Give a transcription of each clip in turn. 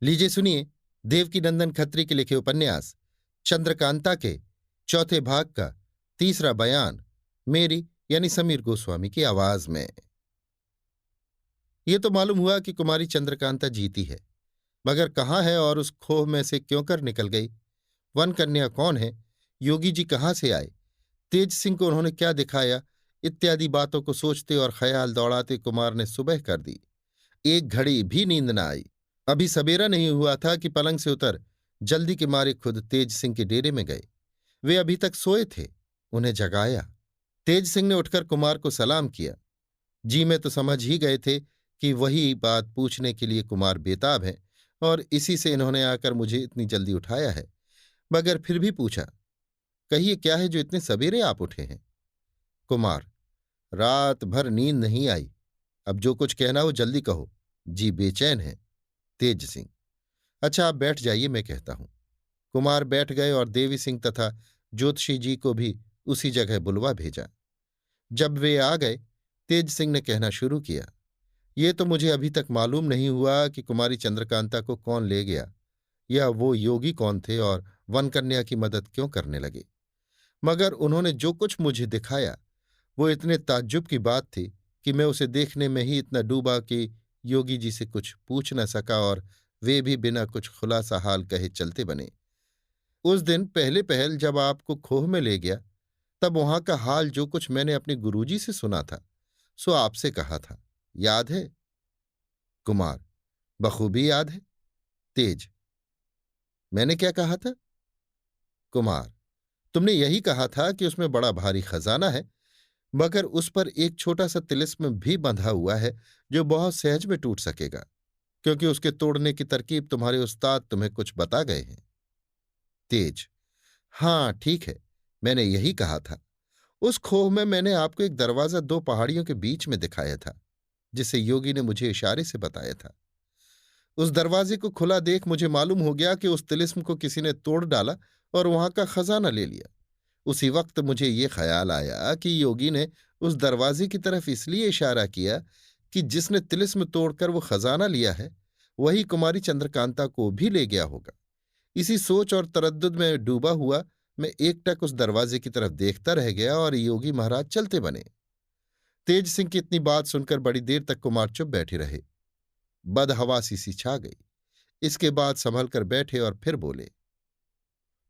लीजिए सुनिए देवकीनंदन खत्री के लिखे उपन्यास चंद्रकांता के चौथे भाग का तीसरा बयान मेरी यानी समीर गोस्वामी की आवाज में। ये तो मालूम हुआ कि कुमारी चंद्रकांता जीती है, मगर कहाँ है और उस खोह में से क्यों कर निकल गई? वन कन्या कौन है? योगी जी कहाँ से आए? तेज सिंह को उन्होंने क्या दिखाया? इत्यादि बातों को सोचते और ख्याल दौड़ाते कुमार ने सुबह कर दी। एक घड़ी भी नींद न आई। अभी सबेरा नहीं हुआ था कि पलंग से उतर जल्दी के मारे खुद तेज सिंह के डेरे में गए। वे अभी तक सोए थे, उन्हें जगाया। तेज सिंह ने उठकर कुमार को सलाम किया। जी में तो समझ ही गए थे कि वही बात पूछने के लिए कुमार बेताब है और इसी से इन्होंने आकर मुझे इतनी जल्दी उठाया है, मगर फिर भी पूछा, कहिए क्या है जो इतने सवेरे आप उठे हैं? कुमार, रात भर नींद नहीं आई। अब जो कुछ कहना हो जल्दी कहो, जी बेचैन है। तेज सिंह, अच्छा आप बैठ जाइए, मैं कहता हूं। कुमार बैठ गए और देवी सिंह तथा ज्योतिषी जी को भी उसी जगह बुलवा भेजा। जब वे आ गए, तेज सिंह ने कहना शुरू किया, ये तो मुझे अभी तक मालूम नहीं हुआ कि कुमारी चंद्रकांता को कौन ले गया, या वो योगी कौन थे और वनकन्या की मदद क्यों करने लगे। मगर उन्होंने जो कुछ मुझे दिखाया वो इतने ताज्जुब की बात थी कि मैं उसे देखने में ही इतना डूबा कि योगी जी से कुछ पूछ न सका और वे भी बिना कुछ खुलासा हाल कहे चलते बने। उस दिन पहले पहल जब आपको खोह में ले गया, तब वहां का हाल जो कुछ मैंने अपने गुरुजी से सुना था सो आपसे कहा था, याद है? कुमार, बखूबी याद है। तेज, मैंने क्या कहा था? कुमार, तुमने यही कहा था कि उसमें बड़ा भारी खजाना है, मगर उस पर एक छोटा सा तिलिस्म भी बंधा हुआ है जो बहुत सहज में टूट सकेगा, क्योंकि उसके तोड़ने की तरकीब तुम्हारे उस्ताद तुम्हें कुछ बता गए हैं। तेज, हाँ ठीक है, मैंने यही कहा था। उस खोह में मैंने आपको एक दरवाजा दो पहाड़ियों के बीच में दिखाया था, जिसे योगी ने मुझे इशारे से बताया था। उस दरवाजे को खुला देख मुझे मालूम हो गया कि उस तिलिस्म को किसी ने तोड़ डाला और वहां का खजाना ले लिया। उसी वक्त मुझे ये ख्याल आया कि योगी ने उस दरवाजे की तरफ इसलिए इशारा किया कि जिसने तिलिस्म तोड़कर वो खजाना लिया है वही कुमारी चंद्रकांता को भी ले गया होगा। इसी सोच और तरद्दुद में डूबा हुआ मैं एकटक उस दरवाजे की तरफ देखता रह गया और योगी महाराज चलते बने। तेज सिंह की इतनी बात सुनकर बड़ी देर तक कुमार चुप बैठे रहे। बदहवासी सी छा गई। इसके बाद संभल कर बैठे और फिर बोले,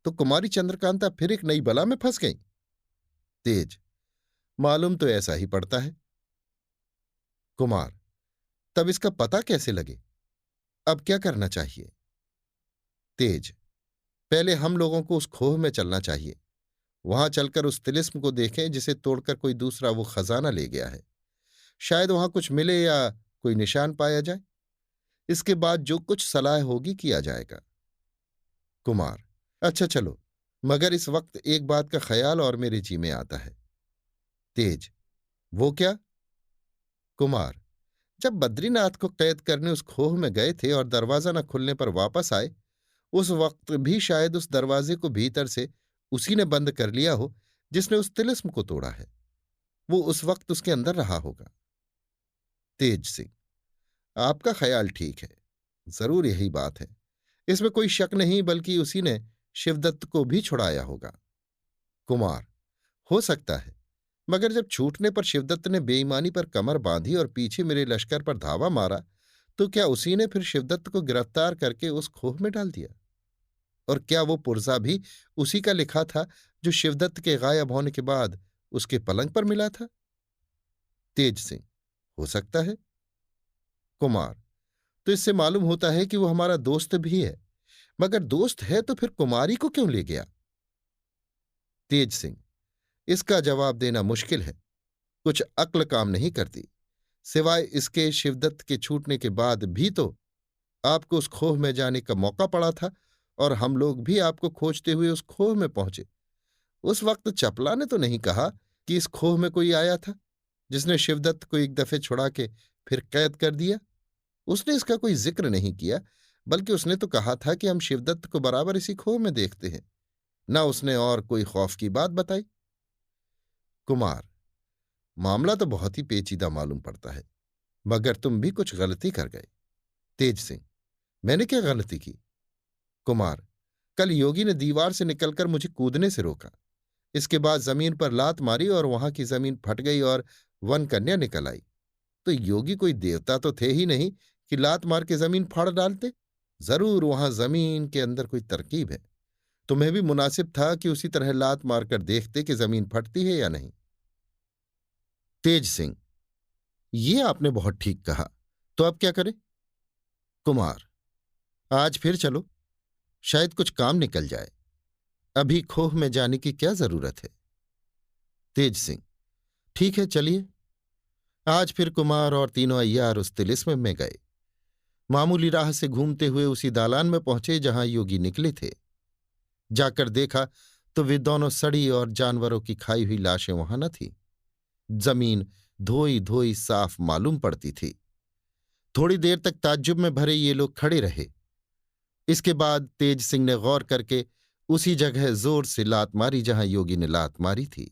तो कुमारी चंद्रकांता फिर एक नई बला में फंस गई? तेज, मालूम तो ऐसा ही पड़ता है। कुमार, तब इसका पता कैसे लगे? अब क्या करना चाहिए? तेज, पहले हम लोगों को उस खोह में चलना चाहिए। वहां चलकर उस तिलिस्म को देखें जिसे तोड़कर कोई दूसरा वो खजाना ले गया है। शायद वहां कुछ मिले या कोई निशान पाया जाए। इसके बाद जो कुछ सलाह होगी किया जाएगा। कुमार, अच्छा चलो, मगर इस वक्त एक बात का ख्याल और मेरे जी में आता है। तेज, वो क्या? कुमार, जब बद्रीनाथ को कैद करने उस खोह में गए थे और दरवाजा न खुलने पर वापस आए, उस वक्त भी शायद उस दरवाजे को भीतर से उसी ने बंद कर लिया हो जिसने उस तिलिस्म को तोड़ा है। वो उस वक्त उसके अंदर रहा होगा। तेज सिंह, आपका ख्याल ठीक है, जरूर यही बात है। इसमें कोई शक नहीं, बल्कि उसी ने शिवदत्त को भी छुड़ाया होगा। कुमार, हो सकता है, मगर जब छूटने पर शिवदत्त ने बेईमानी पर कमर बांधी और पीछे मेरे लश्कर पर धावा मारा, तो क्या उसी ने फिर शिवदत्त को गिरफ्तार करके उस खोह में डाल दिया? और क्या वो पुर्जा भी उसी का लिखा था जो शिवदत्त के गायब होने के बाद उसके पलंग पर मिला था? तेज सिंह, हो सकता है। कुमार, तो इससे मालूम होता है कि वो हमारा दोस्त भी है, मगर दोस्त है तो फिर कुमारी को क्यों ले गया? तेज सिंह, इसका जवाब देना मुश्किल है। कुछ अक्ल काम नहीं करती। सिवाय इसके शिवदत्त के छूटने के बाद भी तो आपको उस खोह में जाने का मौका पड़ा था और हम लोग भी आपको खोजते हुए उस खोह में पहुंचे। उस वक्त चपला ने तो नहीं कहा कि इस खोह में कोई आया था जिसने शिवदत्त को एक दफे छुड़ा के फिर कैद कर दिया। उसने इसका कोई जिक्र नहीं किया, बल्कि उसने तो कहा था कि हम शिवदत्त को बराबर इसी खोह में देखते हैं। ना उसने और कोई खौफ की बात बताई। कुमार, मामला तो बहुत ही पेचीदा मालूम पड़ता है, मगर तुम भी कुछ गलती कर गए। तेज सिंह, मैंने क्या गलती की? कुमार: कल योगी ने दीवार से निकलकर मुझे कूदने से रोका। इसके बाद जमीन पर लात मारी और वहां की जमीन फट गई और वन कन्या निकल आई। तो योगी कोई देवता तो थे ही नहीं कि लात मार के जमीन फाड़ डालते। जरूर वहां जमीन के अंदर कोई तरकीब है। तुम्हें भी मुनासिब था कि उसी तरह लात मारकर देखते कि जमीन फटती है या नहीं। तेज सिंह: ये आपने बहुत ठीक कहा। तो अब क्या करें? कुमार: आज फिर चलो, शायद कुछ काम निकल जाए। अभी खोह में जाने की क्या जरूरत है? तेज सिंह: ठीक है, चलिए। आज फिर कुमार और तीनों अय्यार उस तिलिस्म में गए। मामूली राह से घूमते हुए उसी दालान में पहुंचे जहां योगी निकले थे। जाकर देखा तो वे दोनों सड़ी और जानवरों की खाई हुई लाशें वहां न थीं। जमीन धोई धोई साफ मालूम पड़ती थी। थोड़ी देर तक ताज्जुब में भरे ये लोग खड़े रहे। इसके बाद तेज सिंह ने गौर करके उसी जगह जोर से लात मारी जहां योगी ने लात मारी थी।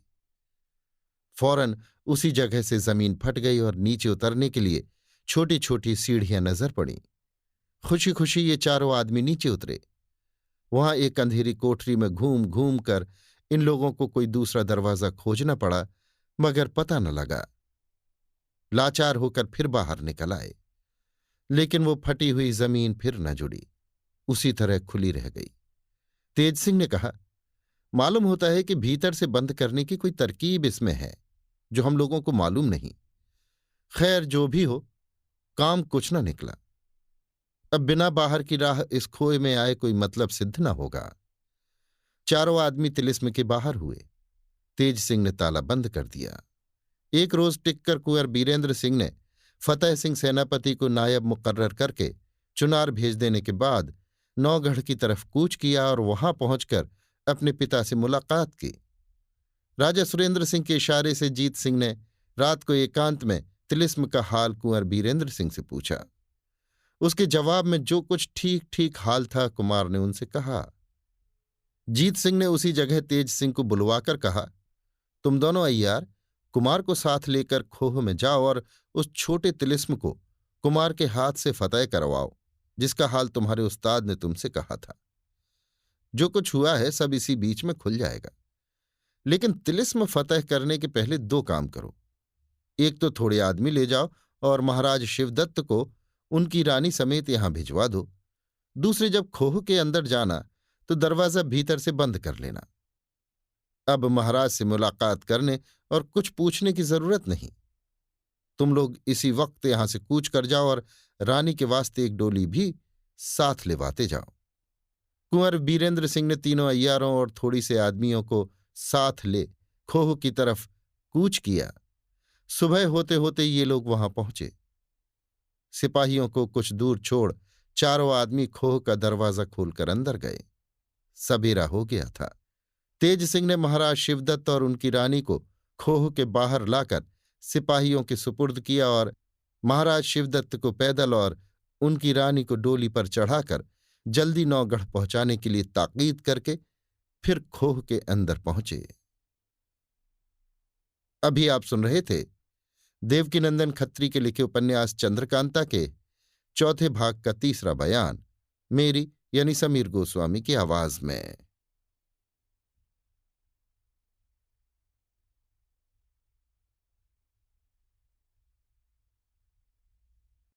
फौरन उसी जगह से जमीन फट गई और नीचे उतरने के लिए छोटी छोटी सीढ़ियां नजर पड़ीं। खुशी खुशी ये चारों आदमी नीचे उतरे। वहां एक अंधेरी कोठरी में घूम घूम कर इन लोगों को कोई दूसरा दरवाजा खोजना पड़ा, मगर पता न लगा। लाचार होकर फिर बाहर निकल आए, लेकिन वो फटी हुई जमीन फिर न जुड़ी, उसी तरह खुली रह गई। तेज सिंह ने कहा, मालूम होता है कि भीतर से बंद करने की कोई तरकीब इसमें है जो हम लोगों को मालूम नहीं। खैर, जो भी हो, काम कुछ न निकला। अब बिना बाहर की राह इस खोए में आए कोई मतलब सिद्ध न होगा। चारों आदमी तिलिस्म के बाहर हुए। तेज सिंह ने ताला बंद कर दिया। एक रोज टिककर कुंवर बीरेंद्र सिंह ने फतेह सिंह सेनापति को नायब मुकर्रर करके चुनार भेज देने के बाद नौगढ़ की तरफ कूच किया और वहां पहुंचकर अपने पिता से मुलाकात की। राजा सुरेंद्र सिंह के इशारे से जीत सिंह ने रात को एकांत में तिलिस्म का हाल कुंवर बीरेंद्र सिंह से पूछा। उसके जवाब में जो कुछ ठीक ठीक हाल था कुमार ने उनसे कहा। जीत सिंह ने उसी जगह तेज सिंह को बुलवाकर कहा, तुम दोनों अय्यार कुमार को साथ लेकर खोह में जाओ और उस छोटे तिलिस्म को कुमार के हाथ से फतेह करवाओ, जिसका हाल तुम्हारे उस्ताद ने तुमसे कहा था। जो कुछ हुआ है सब इसी बीच में खुल जाएगा। लेकिन तिलिस्म फतेह करने के पहले दो काम करो। एक तो थोड़े आदमी ले जाओ और महाराज शिवदत्त को उनकी रानी समेत यहां भिजवा दो। दूसरे, जब खोह के अंदर जाना तो दरवाजा भीतर से बंद कर लेना। अब महाराज से मुलाकात करने और कुछ पूछने की जरूरत नहीं। तुम लोग इसी वक्त यहां से कूच कर जाओ और रानी के वास्ते एक डोली भी साथ लेवाते जाओ। कुंवर बीरेंद्र सिंह ने तीनों अय्यारों और थोड़ी से आदमियों को साथ ले खोह की तरफ कूच किया। सुबह होते होते ये लोग वहां पहुंचे। सिपाहियों को कुछ दूर छोड़ चारों आदमी खोह का दरवाजा खोलकर अंदर गए। सबेरा हो गया था। तेज सिंह ने महाराज शिवदत्त और उनकी रानी को खोह के बाहर लाकर सिपाहियों के सुपुर्द किया और महाराज शिवदत्त को पैदल और उनकी रानी को डोली पर चढ़ाकर जल्दी नौगढ़ पहुंचाने के लिए ताकीद करके फिर खोह के अंदर पहुंचे। अभी आप सुन रहे थे देवकीनंदन खत्री के लिखे उपन्यास चंद्रकांता के चौथे भाग का तीसरा बयान, मेरी यानी समीर गोस्वामी की आवाज में।